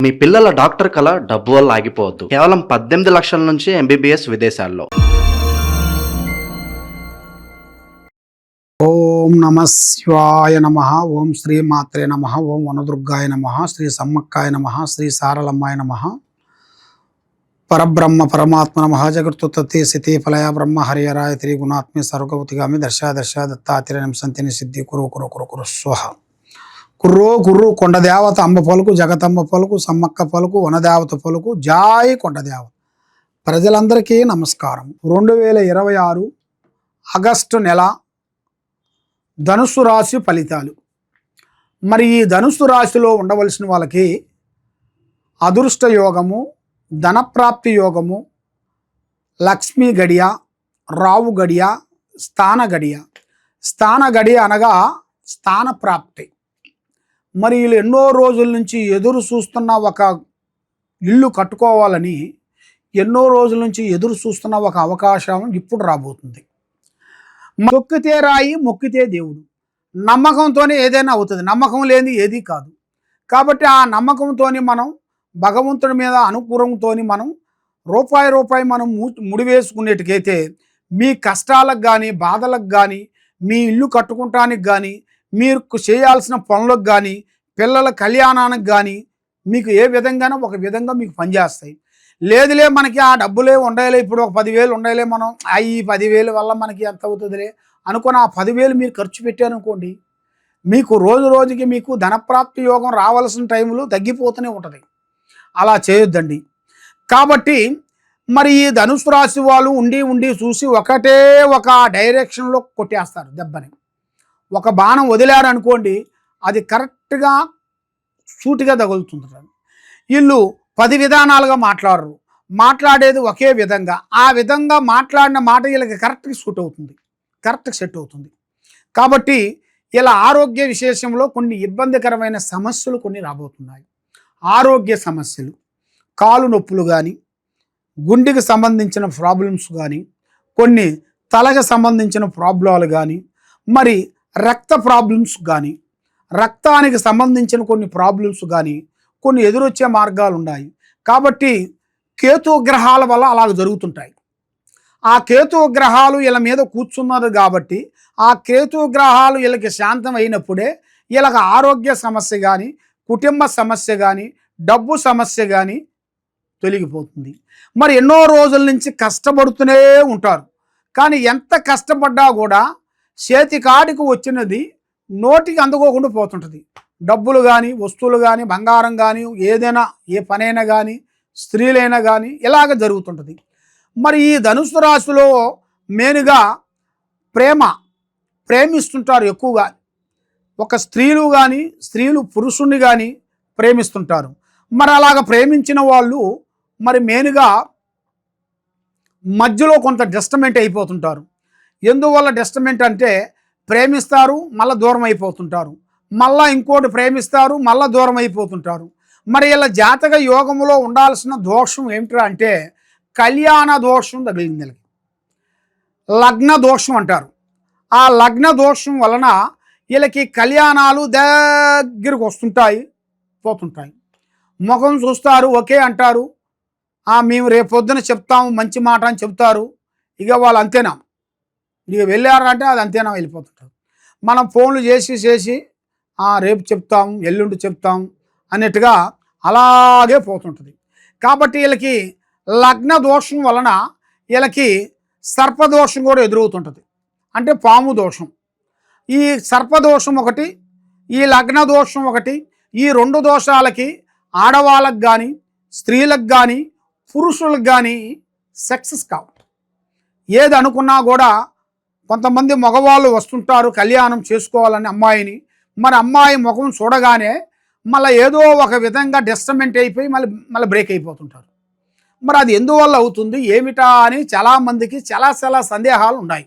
మీ పిల్లల డాక్టర్ కల డబ్బు వల్ల ఆగిపోవద్దు. కేవలం 18 లక్షల నుంచి ఎంబీబీఎస్ విదేశాల్లో. ఓం నమ శివాయ నమ. ఓం శ్రీ మాత్రే నమ. ఓం వనదుర్గాయ నమ. శ్రీ సమ్మక్కాయ నమ. శ్రీ సారలమ్మాయ నమ. పరబ్రహ్మ పరమాత్మ నమ. జగత్తుత్పత్తి స్థితి ఫలయ బ్రహ్మ హరియరాయ త్రిగుణాత్మే సర్వగౌతిగామి దర్శ దర్శ దత్తాతిరయం సంతిని సిద్ధి కురు కురు కురు కురు స్వహ. కుర్రో కుర్రు కొండదేవత అమ్మ పలుకు, జగతమ్మ పలుకు, సమ్మక్క పలుకు, వనదేవత పలుకు, జాయ్ కొండదేవత. ప్రజలందరికీ నమస్కారం. 2026 ఆగస్టు నెల ధనుస్సు రాశి ఫలితాలు. మరి ఈ ధనుస్సు రాశిలో ఉండవలసిన వాళ్ళకి అదృష్ట యోగము, ధనప్రాప్తి యోగము, లక్ష్మీ గడియ, రావు గడియ, స్థాన గడియ. స్థాన గడియ అనగా స్థాన ప్రాప్తి. మరి వీళ్ళు ఎన్నో రోజుల నుంచి ఎదురు చూస్తున్న ఒక ఇల్లు కట్టుకోవాలని ఎన్నో రోజుల నుంచి ఎదురు చూస్తున్న ఒక అవకాశం ఇప్పుడు రాబోతుంది. మొక్కితే రాయి, మొక్కితే దేవుడు. నమ్మకంతోనే ఏదైనా అవుతుంది. నమ్మకం లేని ఏది కాదు. కాబట్టి ఆ నమ్మకంతోని మనం భగవంతుడి మీద అనుకూలంతో మనం రూపాయి మనం ముడివేసుకునేటికైతే మీ కష్టాలకు కానీ, బాధలకు కానీ, మీ ఇల్లు కట్టుకుంటానికి కానీ, మీరు చేయాల్సిన పనులకు కానీ, పిల్లల కళ్యాణానికి కానీ మీకు ఏ విధంగానో ఒక విధంగా మీకు పనిచేస్తాయి. లేదులే మనకి ఆ డబ్బులే ఉండేలే, ఇప్పుడు ఒక 10,000 ఉండేలే, మనం ఈ 10,000 వల్ల మనకి ఎంత అవుతుందిలే అనుకుని ఆ 10,000 మీరు ఖర్చు పెట్టారనుకోండి, మీకు రోజు రోజుకి మీకు ధనప్రాప్తి యోగం రావాల్సిన టైంలో తగ్గిపోతూనే ఉంటుంది. అలా చేయొద్దండి. కాబట్టి మరి ఈ ధనుసు రాశి వాళ్ళు ఉండి చూసి ఒకటే ఒక డైరెక్షన్లో కొట్టేస్తారు దెబ్బని. ఒక బాణం వదిలారనుకోండి, అది కరెక్ట్గా సూటిగా తగులుతుంది. వీళ్ళు 10 విధానాలుగా మాట్లాడేది ఒకే విధంగా. ఆ విధంగా మాట్లాడిన మాట వీళ్ళకి కరెక్ట్గా సెట్ అవుతుంది. కాబట్టి ఇలా ఆరోగ్య విశేషంలో కొన్ని ఇబ్బందికరమైన సమస్యలు కొన్ని రాబోతున్నాయి. ఆరోగ్య సమస్యలు, కాలు నొప్పులు కానీ, గుండెకి సంబంధించిన ప్రాబ్లమ్స్ కానీ, కొన్ని తలకు సంబంధించిన ప్రాబ్లాలు కానీ, మరి రక్త ప్రాబ్లమ్స్ కానీ, రక్తానికి సంబంధించిన కొన్ని ప్రాబ్లమ్స్ కానీ కొన్ని ఎదురొచ్చే మార్గాలు ఉన్నాయి. కాబట్టి కేతు గ్రహాల వల్ల అలాగ జరుగుతుంటాయి. ఆ కేతు గ్రహాలు వీళ్ళ మీద కూర్చున్నారు కాబట్టి ఆ కేతు గ్రహాలు వీళ్ళకి శాంతం అయినప్పుడే వీళ్ళకి ఆరోగ్య సమస్య కానీ, కుటుంబ సమస్య కానీ, డబ్బు సమస్య కానీ తొలగిపోతుంది. మరి ఎన్నో రోజుల నుంచి కష్టపడుతూనే ఉంటారు. కానీ ఎంత కష్టపడ్డా కూడా చేతికాడికి వచ్చినది నోటికి అందుకోకుండా పోతుంటుంది. డబ్బులు కానీ, వస్తువులు కానీ, బంగారం కానీ, ఏదైనా ఏ పనైనా కానీ, స్త్రీలైనా కానీ ఇలాగ జరుగుతుంటుంది. మరి ఈ ధనుసు రాశిలో మెయిన్గా ప్రేమిస్తుంటారు ఎక్కువగా. ఒక స్త్రీలు పురుషుణ్ణి కానీ ప్రేమిస్తుంటారు. మరి అలాగ ప్రేమించిన వాళ్ళు మరి మెయిన్గా మధ్యలో కొంత డిస్టర్బెంట్ అయిపోతుంటారు. ఎందువల్ల డిస్టర్బెంట్ అంటే ప్రేమిస్తారు, మళ్ళీ దూరం అయిపోతుంటారు, మళ్ళీ ఇంకోటి ప్రేమిస్తారు, మళ్ళీ దూరం అయిపోతుంటారు. మరి ఇలా జాతక యోగంలో ఉండాల్సిన దోషం ఏమిట్రా అంటే కళ్యాణ దోషం తగిలింది. లగ్న దోషం అంటారు. ఆ లగ్న దోషం వలన వీళ్ళకి కళ్యాణాలు దగ్గరకు వస్తుంటాయి, పోతుంటాయి. ముఖం చూస్తారు, ఓకే అంటారు, మేము రేపొద్దున చెప్తాము మంచి మాట అని చెప్తారు. ఇక వాళ్ళు అంతేనా, ఇక వెళ్ళారంటే అది అంతేనా వెళ్ళిపోతుంటారు. మనం ఫోన్లు చేసి రేపు చెప్తాం, ఎల్లుండి చెప్తాం అన్నట్టుగా అలాగే పోతుంటుంది. కాబట్టి వీళ్ళకి లగ్న దోషం వలన వీళ్ళకి సర్పదోషం కూడా ఎదురవుతుంటుంది. అంటే పాము దోషం. ఈ సర్పదోషం ఒకటి, ఈ లగ్న దోషం ఒకటి. ఈ 2 దోషాలకి ఆడవాళ్ళకు కానీ, స్త్రీలకు కానీ, పురుషులకు కానీ సక్సెస్ కావు. ఏది అనుకున్నా కూడా కొంతమంది మగవాళ్ళు వస్తుంటారు కళ్యాణం చేసుకోవాలని అమ్మాయిని. మరి అమ్మాయి ముఖం చూడగానే మళ్ళీ ఏదో ఒక విధంగా డిస్టర్బెంట్ అయిపోయి మళ్ళీ బ్రేక్ అయిపోతుంటారు. మరి అది ఎందువల్ల అవుతుంది ఏమిటా అని చాలామందికి చాలా సందేహాలు ఉన్నాయి.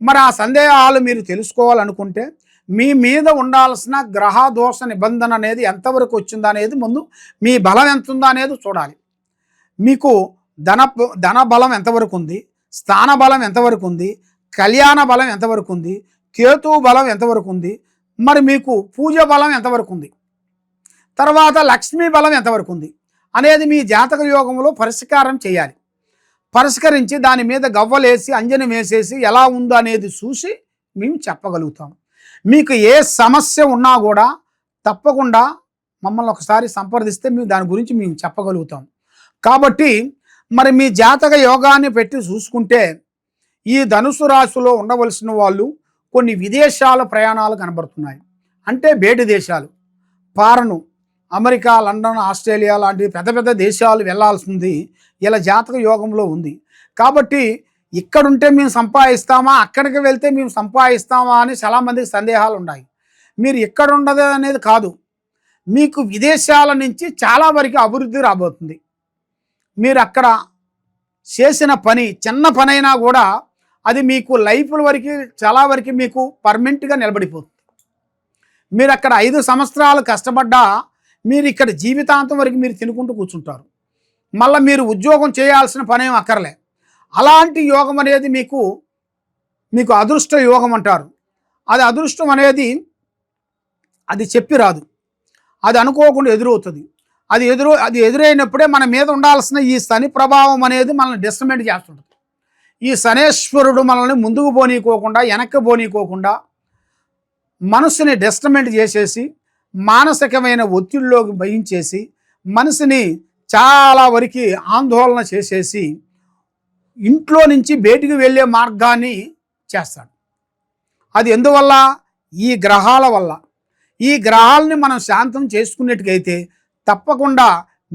మరి ఆ సందేహాలు మీరు తెలుసుకోవాలనుకుంటే మీ మీద ఉండాల్సిన గ్రహ దోష నిబంధన అనేది ఎంతవరకు వచ్చిందా అనేది ముందు మీ బలం ఎంత ఉందా అనేది చూడాలి. మీకు ధన బలం ఎంతవరకు ఉంది, స్థాన బలం ఎంతవరకు ఉంది, కళ్యాణ బలం ఎంతవరకు ఉంది, కేతు బలం ఎంతవరకు ఉంది, మరి మీకు పూజ బలం ఎంతవరకు ఉంది. తర్వాత లక్ష్మీ బలం ఎంతవరకు ఉంది అనేది మీ జాతక యోగంలో పరిష్కారం చేయాలి. పరిష్కరించి దాని మీద గవ్వలేసి అంజనం వేసేసి ఎలా ఉందో అనేది చూసి మేము చెప్పగలుగుతాం. మీకు ఏ సమస్య ఉన్నా కూడా తప్పకుండా మమ్మల్ని ఒకసారి సంప్రదిస్తే మేము దాని గురించి మేము చెప్పగలుగుతాం. కాబట్టి మరి మీ జాతక యోగాన్ని పెట్టి చూసుకుంటే ఈ ధనుసు రాశిలో ఉండవలసిన వాళ్ళు కొన్ని విదేశాల ప్రయాణాలు కనబడుతున్నాయి. అంటే బయటి దేశాలు, ఫారెన్, అమెరికా, లండన్, ఆస్ట్రేలియా లాంటి పెద్ద పెద్ద దేశాలు వెళ్ళాల్సింది ఇలా జాతక యోగంలో ఉంది. కాబట్టి ఇక్కడుంటే మేము సంపాదిస్తామా, అక్కడికి వెళ్తే మేము సంపాదిస్తామా అని చాలామందికి సందేహాలు ఉన్నాయి. మీరు ఇక్కడ ఉండదు అనేది కాదు, మీకు విదేశాల నుంచి చాలా వరకు అభివృద్ధి రాబోతుంది. మీరు అక్కడ చేసిన పని చిన్న పనైనా కూడా అది మీకు లైఫ్ల వరకు చాలా వరకు మీకు పర్మనెంట్గా నిలబడిపోతుంది. మీరు అక్కడ 5 సంవత్సరాలు కష్టపడ్డా మీరు ఇక్కడ జీవితాంతం వరకు మీరు తినుకుంటూ కూర్చుంటారు. మళ్ళీ మీరు ఉద్యోగం చేయాల్సిన పనేం అక్కర్లే. అలాంటి యోగం అనేది మీకు అదృష్ట యోగం అంటారు. అది అదృష్టం అనేది అది చెప్పి రాదు, అది అనుకోకుండా ఎదురవుతుంది. అది ఎదురైనప్పుడే మన మీద ఉండాల్సిన ఈ శని ప్రభావం అనేది మనల్ని డిస్టర్బెంట్ చేస్తుంటుంది. ఈ శనేశ్వరుడు మనల్ని ముందుకు పోనీకోకుండా వెనక్కి పోనీకోకుండా మనసుని డిస్టర్బెంట్ చేసేసి మానసికమైన ఒత్తిడిలోకి భయించేసి మనసుని చాలా వరకు ఆందోళన చేసేసి ఇంట్లో నుంచి బయటికి వెళ్ళే మార్గాన్ని చేస్తాడు. అది ఎందువల్ల? ఈ గ్రహాల వల్ల. ఈ గ్రహాలని మనం శాంతం చేసుకున్నట్టుగైతే తప్పకుండా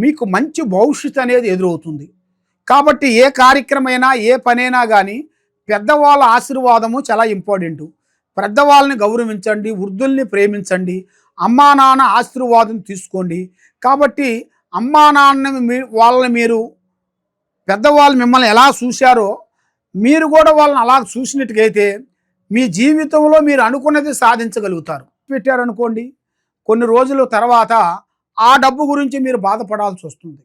మీకు మంచి భవిష్యత్తు అనేది ఎదురవుతుంది. కాబట్టి ఏ కార్యక్రమైనా ఏ పనైనా కానీ పెద్దవాళ్ళ ఆశీర్వాదము చాలా ఇంపార్టెంట్. పెద్దవాళ్ళని గౌరవించండి, వృద్ధుల్ని ప్రేమించండి, అమ్మా నాన్న ఆశీర్వాదం తీసుకోండి. కాబట్టి అమ్మా నాన్న వాళ్ళని మీరు పెద్దవాళ్ళు మిమ్మల్ని ఎలా చూశారో మీరు కూడా వాళ్ళని అలా చూసినట్టుగైతే మీ జీవితంలో మీరు అనుకున్నది సాధించగలుగుతారు. పెట్టారనుకోండి, కొన్ని రోజుల తర్వాత ఆ డబ్బు గురించి మీరు బాధపడాల్సి వస్తుంది.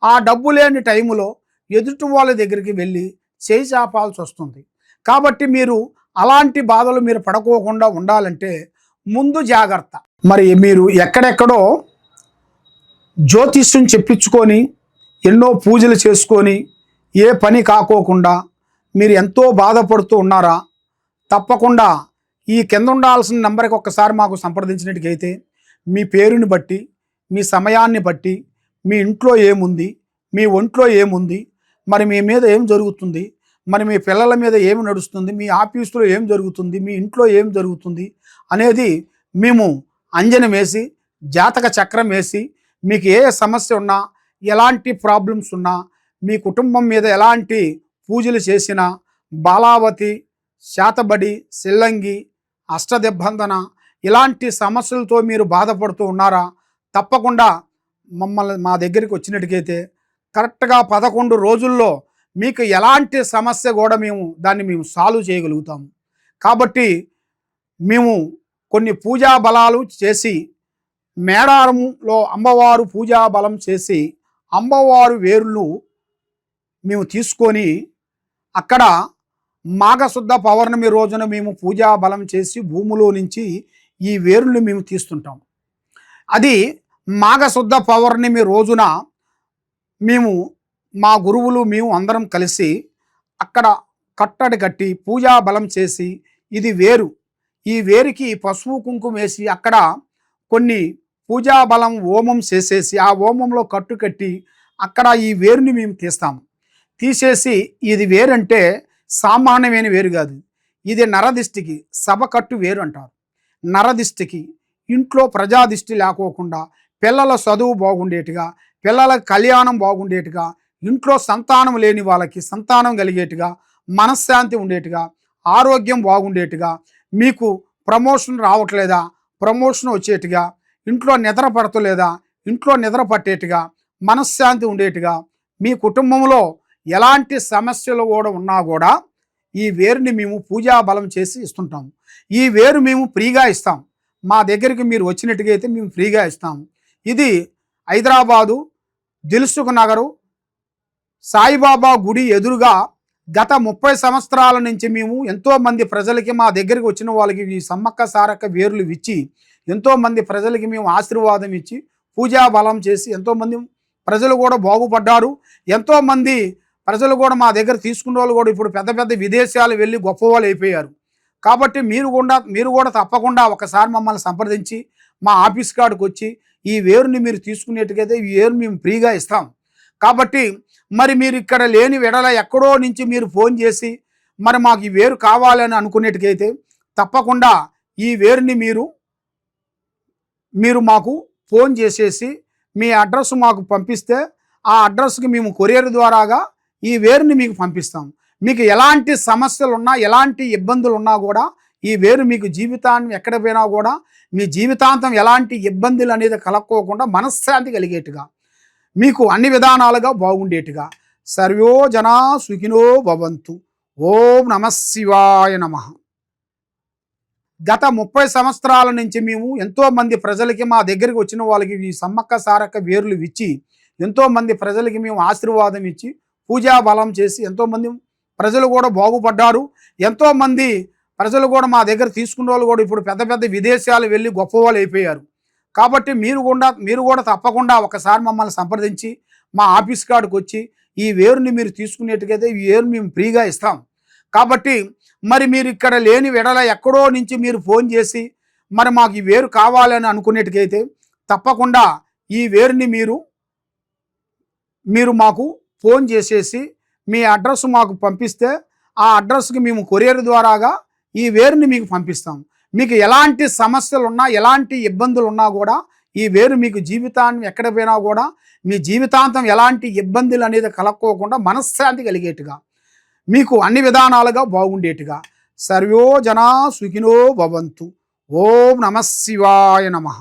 ఆ డబ్బు లేని టైంలో ఎదుటి వాళ్ళ దగ్గరికి వెళ్ళి చేయి చాపాల్సి వస్తుంది. కాబట్టి మీరు అలాంటి బాధలు మీరు పడుకోకుండా ఉండాలంటే ముందు జాగ్రత్త. మరి మీరు ఎక్కడెక్కడో జ్యోతిష్యం చెప్పించుకొని ఎన్నో పూజలు చేసుకొని ఏ పని కాకోకుండా మీరు ఎంతో బాధపడుతూ ఉన్నారా? తప్పకుండా ఈ కింద ఉండాల్సిన నెంబర్కి ఒక్కసారి మాకు సంప్రదించినట్టుగైతే మీ పేరుని బట్టి, మీ సమయాన్ని బట్టి, మీ ఇంట్లో ఏముంది, మీ ఒంట్లో ఏముంది, మరి మీ మీద ఏం జరుగుతుంది, మరి మీ పిల్లల మీద ఏమి నడుస్తుంది, మీ ఆఫీసులో ఏం జరుగుతుంది, మీ ఇంట్లో ఏం జరుగుతుంది అనేది మేము అంజనం వేసి జాతక చక్రం వేసి మీకు ఏ సమస్య ఉన్నా, ఎలాంటి ప్రాబ్లమ్స్ ఉన్నా, మీ కుటుంబం మీద ఎలాంటి పూజలు చేసినా, బాలావతి, శాతబడి, సిల్లంగి, అష్టదిబ్బందన ఇలాంటి సమస్యలతో మీరు బాధపడుతూ ఉన్నారా? తప్పకుండా మా దగ్గరికి వచ్చినట్టుకైతే కరెక్ట్గా 11 రోజుల్లో మీకు ఎలాంటి సమస్య కూడా మేము సాల్వ్ చేయగలుగుతాము. కాబట్టి మేము కొన్ని పూజా బలాలు చేసి మేడారంలో అమ్మవారు పూజా బలం చేసి అమ్మవారు వేర్లు మేము తీసుకొని అక్కడ మాఘశుద్ధ పౌర్ణమి రోజున మేము పూజా బలం చేసి భూమిలో నుంచి ఈ వేర్లు మేము తీస్తుంటాం. అది మాఘశుద్ధ పౌర్ణమి రోజున మేము మా గురువులు మేము అందరం కలిసి అక్కడ కట్టడి కట్టి పూజా బలం చేసి ఇది వేరు, ఈ వేరుకి పసుపు కుంకుమ వేసి అక్కడ కొన్ని పూజా బలం హోమం చేసేసి ఆ హోమంలో కట్టు కట్టి అక్కడ ఈ వేరుని మేము తీస్తాము. తీసేసి ఇది వేరంటే సామాన్యమైన వేరు కాదు, ఇది నరదిష్టికి సభకట్టు వేరు అంటారు. నరదిష్టికి ఇంట్లో ప్రజాదిష్టి లేకోకుండా పిల్లల చదువు బాగుండేట్టుగా, పిల్లల కళ్యాణం బాగుండేట్టుగా, ఇంట్లో సంతానం లేని వాళ్ళకి సంతానం కలిగేట్టుగా, మనశ్శాంతి ఉండేట్టుగా, ఆరోగ్యం బాగుండేట్టుగా, మీకు ప్రమోషన్ రావట్లేదా ప్రమోషన్ వచ్చేట్టుగా, ఇంట్లో నిద్ర పడతలేదా ఇంట్లో నిద్ర పట్టేట్టుగా, మనశ్శాంతి ఉండేట్టుగా, మీ కుటుంబంలో ఎలాంటి సమస్యలు కూడా ఉన్నా కూడా ఈ వేరుని మేము పూజా బలం చేసి ఇస్తుంటాము. ఈ వేరు మేము ఫ్రీగా ఇస్తాం. మా దగ్గరికి మీరు వచ్చినట్టుగా అయితే మేము ఫ్రీగా ఇస్తాము. ఇది హైదరాబాదు దిల్సుఖ్ నగరు సాయిబాబా గుడి ఎదురుగా గత 30 సంవత్సరాల నుంచి మేము ఎంతోమంది ప్రజలకి మా దగ్గరికి వచ్చిన వాళ్ళకి ఈ సమ్మక్క సారక్క వేర్లు ఇచ్చి ఎంతోమంది ప్రజలకి మేము ఆశీర్వాదం ఇచ్చి పూజా బలం చేసి ఎంతోమంది ప్రజలు కూడా బాగుపడ్డారు. ఎంతోమంది ప్రజలు కూడా మా దగ్గర తీసుకున్న వాళ్ళు కూడా ఇప్పుడు పెద్ద పెద్ద విదేశాలు వెళ్ళి గొప్పవాళ్ళు అయిపోయారు. కాబట్టి మీరు కూడా తప్పకుండా ఒకసారి మమ్మల్ని సంప్రదించి మా ఆఫీస్ కాడికి వచ్చి ఈ వేరుని మీరు తీసుకునేట్టుకైతే ఈ వేరు మేము ఫ్రీగా ఇస్తాం. కాబట్టి మరి మీరు ఇక్కడ లేని వెడల ఎక్కడో నుంచి మీరు ఫోన్ చేసి మరి మాకు ఈ వేరు కావాలని అనుకునేట్టుకైతే తప్పకుండా ఈ వేరుని మీరు మాకు ఫోన్ చేసేసి మీ అడ్రస్ మాకు పంపిస్తే ఆ అడ్రస్కి మేము కొరియర్ ద్వారాగా ఈ వేరుని మీకు పంపిస్తాం. మీకు ఎలాంటి సమస్యలు ఉన్నా ఎలాంటి ఇబ్బందులు ఉన్నా కూడా ఈ వేరు మీకు జీవితాన్ని ఎక్కడ పోయినా కూడా మీ జీవితాంతం ఎలాంటి ఇబ్బందులు అనేది కలక్కోకుండా మనశ్శాంతి కలిగేట్టుగా మీకు అన్ని విధానాలుగా బాగుండేట్టుగా సర్వో జనా సుఖినో భవంతు. ఓం నమః శివాయ నమః. గత 30 సంవత్సరాల నుంచి మేము ఎంతోమంది ప్రజలకి మా దగ్గరికి వచ్చిన వాళ్ళకి ఈ సమ్మక్క సారక్క వేర్లు ఇచ్చి ఎంతోమంది ప్రజలకి మేము ఆశీర్వాదం ఇచ్చి పూజా బలం చేసి ఎంతోమంది ప్రజలు కూడా బాగుపడ్డారు. ఎంతోమంది ప్రజలు కూడా మా దగ్గర తీసుకున్న వాళ్ళు కూడా ఇప్పుడు పెద్ద పెద్ద విదేశాలు వెళ్ళి గొప్పవాళ్ళు అయిపోయారు. కాబట్టి మీరు కూడా తప్పకుండా ఒకసారి మమ్మల్ని సంప్రదించి మా ఆఫీస్ కాడికి వచ్చి ఈ వేరుని మీరు తీసుకునేట్టుకైతే ఈ వేరు మేము ఫ్రీగా ఇస్తాం. కాబట్టి మరి మీరు ఇక్కడ లేని వెడల ఎక్కడో నుంచి మీరు ఫోన్ చేసి మరి మాకు ఈ వేరు కావాలని అనుకునేట్టుకైతే తప్పకుండా ఈ వేరుని మీరు మాకు ఫోన్ చేసేసి మీ అడ్రస్ మాకు పంపిస్తే ఆ అడ్రస్కి మేము కొరియర్ ద్వారాగా ఈ వేరుని మీకు పంపిస్తాం. మీకు ఎలాంటి సమస్యలు ఉన్నా ఎలాంటి ఇబ్బందులు ఉన్నా కూడా ఈ వేరు మీకు జీవితాన్ని ఎక్కడ పోయినా కూడా మీ జీవితాంతం ఎలాంటి ఇబ్బందులు అనేది కలక్కోకుండా మనశ్శాంతి కలిగేట్టుగా మీకు అన్ని విధానాలుగా బాగుండేట్టుగా సర్వో జనా సుఖినో భవంతు. ఓం నమః శివాయ నమః.